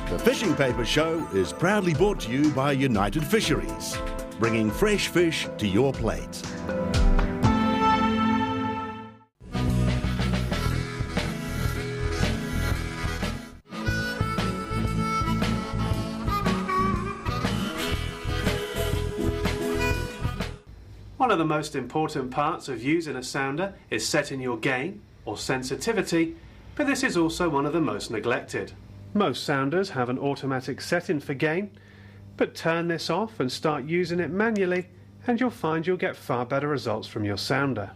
The Fishing Paper Show is proudly brought to you by United Fisheries, bringing fresh fish to your plate. One of the most important parts of using a sounder is setting your gain, or sensitivity, but this is also one of the most neglected. Most sounders have an automatic setting for gain, but turn this off and start using it manually and you'll find you'll get far better results from your sounder.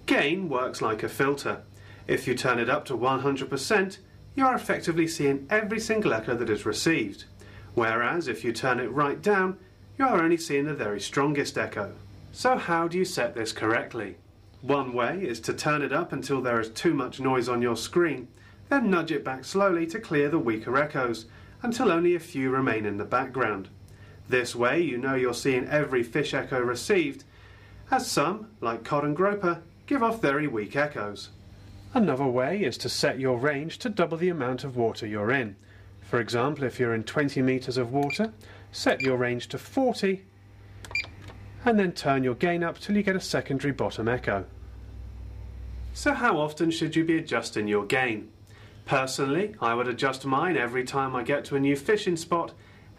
Gain works like a filter. If you turn it up to 100%, you are effectively seeing every single echo that is received, whereas if you turn it right down, you are only seeing the very strongest echo. So how do you set this correctly? One way is to turn it up until there is too much noise on your screen, then nudge it back slowly to clear the weaker echoes, until only a few remain in the background. This way you know you're seeing every fish echo received, as some, like cod and groper, give off very weak echoes. Another way is to set your range to double the amount of water you're in. For example, if you're in 20 metres of water, set your range to 40, and then turn your gain up till you get a secondary bottom echo. So how often should you be adjusting your gain? Personally, I would adjust mine every time I get to a new fishing spot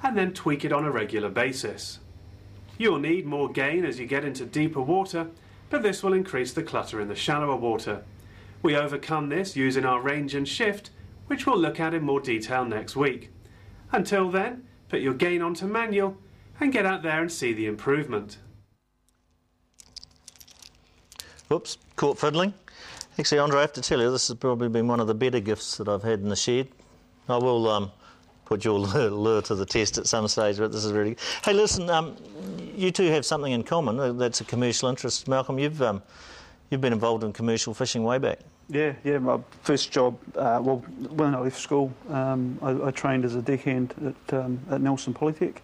and then tweak it on a regular basis. You'll need more gain as you get into deeper water, but this will increase the clutter in the shallower water. We overcome this using our range and shift, which we'll look at in more detail next week. Until then, put your gain onto manual and get out there and see the improvement. Whoops, caught fiddling. Actually, Andre, I have to tell you, this has probably been one of the better gifts that I've had in the shed. I will put your lure to the test at some stage, but this is really... Hey, listen, you two have something in common. That's a commercial interest. Malcolm, you've been involved in commercial fishing way back. Yeah, my first job, when I left school, I trained as a deckhand at Nelson Polytech,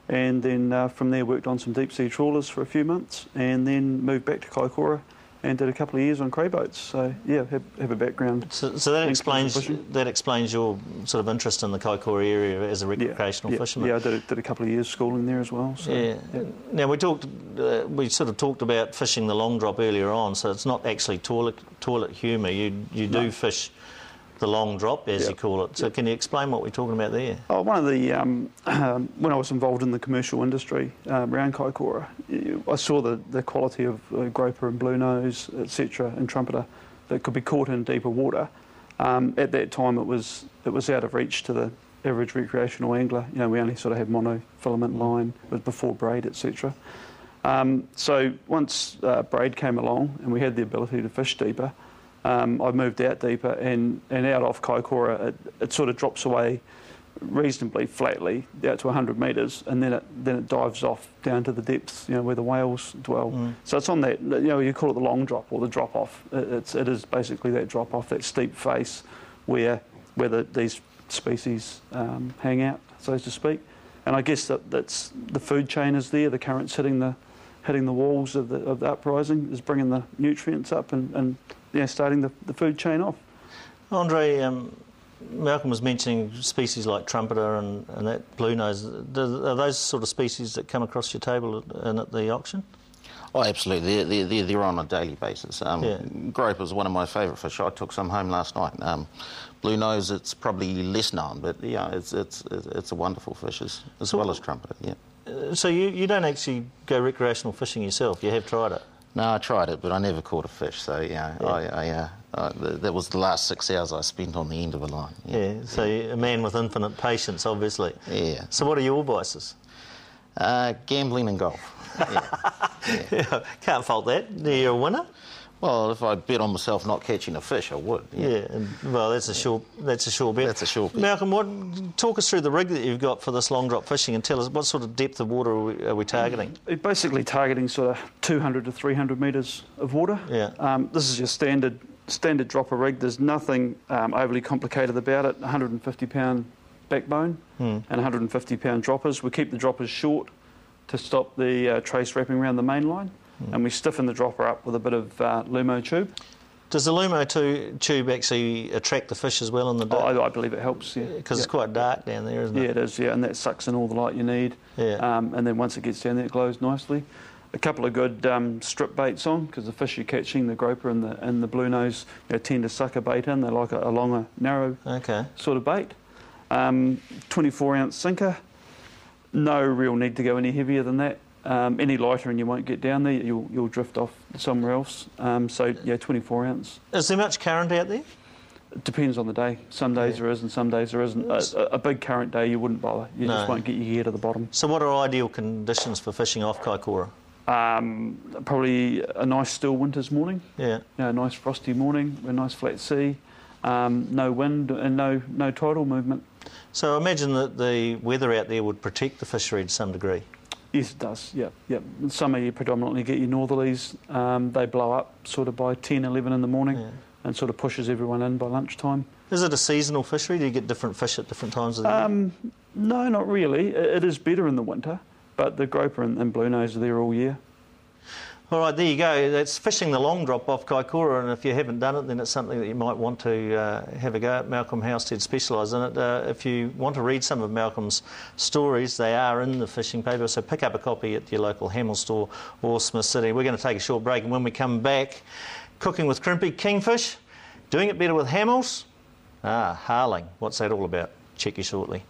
and then from there worked on some deep-sea trawlers for a few months, and then moved back to Kaikoura and did a couple of years on cray boats. So yeah, have a background. So that explains your sort of interest in the Kaikoura area as a recreational fisherman. Yeah, I did a couple of years schooling there as well. So, yeah. Now we sort of talked about fishing the long drop earlier on. So it's not actually toilet humour. You do fish the long drop, as you call it. So can you explain what we're talking about there? Oh, one of the when I was involved in the commercial industry around Kaikoura, I saw the quality of groper and blue nose, etc., and trumpeter that could be caught in deeper water. At that time, it was out of reach to the average recreational angler. You know, we only sort of had monofilament line. It was before braid, etc. So once braid came along and we had the ability to fish deeper, I moved out deeper and out off Kaikoura, it sort of drops away reasonably flatly out to 100 metres, and then it dives off down to the depths, you know, where the whales dwell. So it's on that, you know, you call it the long drop or the drop off. It is basically that drop off, that steep face where these species hang out, so to speak. And I guess that's the food chain is there. The currents hitting the walls of the uprising is bringing the nutrients up and starting the food chain off. Andre, Malcolm was mentioning species like trumpeter and that blue nose. Are those sort of species that come across your table and at the auction? Oh, absolutely. They're on a daily basis. Groper's one of my favourite fish. I took some home last night. Blue nose, it's probably less known, but yeah, it's a wonderful fish as well as trumpeter. Yeah. So you don't actually go recreational fishing yourself? You have tried it? No, I tried it, but I never caught a fish. So yeah. That was the last 6 hours I spent on the end of a line. Yeah. So you're a man with infinite patience, obviously. Yeah. So what are your vices? Gambling and golf. Yeah. Can't fault that. You're a winner. Well, if I bet on myself not catching a fish, I would. Yeah. Well, that's a sure bet. That's a sure bet. Malcolm, talk us through the rig that you've got for this long drop fishing and tell us what sort of depth of water are we targeting? We're basically targeting sort of 200 to 300 metres of water. Yeah. This is your standard dropper rig. There's nothing overly complicated about it. 150-pound backbone and 150-pound droppers. We keep the droppers short to stop the trace wrapping around the main line. And we stiffen the dropper up with a bit of Lumo tube. Does the Lumo tube actually attract the fish as well in the day? I believe it helps, yeah. Because it's quite dark down there, isn't it? Yeah, it is, yeah, and that sucks in all the light you need. Yeah. And then once it gets down there, it glows nicely. A couple of good strip baits on, because the fish you're catching, the groper and the blue nose, tend to suck a bait in. They like a longer, narrow sort of bait. 24-ounce sinker. No real need to go any heavier than that. Any lighter and you won't get down there. You'll drift off somewhere else. So yeah, 24-ounce. Is there much current out there? It depends on the day. Some days there is and some days there isn't. A big current day you wouldn't bother. You just won't get your gear to the bottom. So what are ideal conditions for fishing off Kaikoura? Probably a nice still winter's morning. Yeah. A nice frosty morning, a nice flat sea, no wind and no tidal movement. So I imagine that the weather out there would protect the fishery to some degree. Yes, it does, yeah. In summer you predominantly get your northerlies. They blow up sort of by 10, 11 in the morning and sort of pushes everyone in by lunchtime. Is it a seasonal fishery? Do you get different fish at different times of the year? No, not really. It is better in the winter, but the groper and blue nose are there all year. All right, there you go. That's fishing the long drop off Kaikoura, and if you haven't done it, then it's something that you might want to have a go at. Malcolm Housestead specialises in it. If you want to read some of Malcolm's stories, they are in the fishing paper, so pick up a copy at your local Hamel store or Smith City. We're going to take a short break, and when we come back, cooking with Crimpy, kingfish, doing it better with Hamels, Harling. What's that all about? Check you shortly.